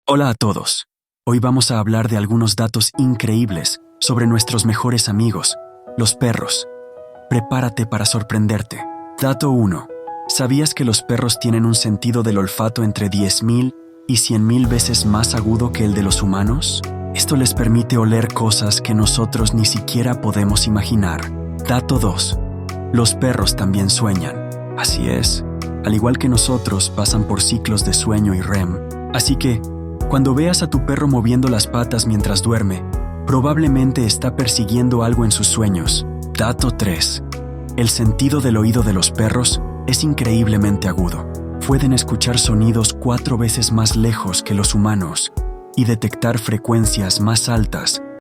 Hola a todos. Hoy vamos a hablar de algunos datos increíbles sobre nuestros mejores amigos, los perros. Prepárate para sorprenderte. Dato 1. ¿Sabías que los perros tienen un sentido del olfato entre 10.000 y 100.000 veces más agudo que el de los humanos? Esto les permite oler cosas que nosotros ni siquiera podemos imaginar. Dato 2. Los perros también sueñan. Así es. Al igual que nosotros, pasan por ciclos de sueño y REM. Así que, cuando veas a tu perro moviendo las patas mientras duerme, probablemente está persiguiendo algo en sus sueños. Dato 3. El sentido del oído de los perros es increíblemente agudo. Pueden escuchar sonidos 4 veces más lejos que los humanos y detectar frecuencias más altas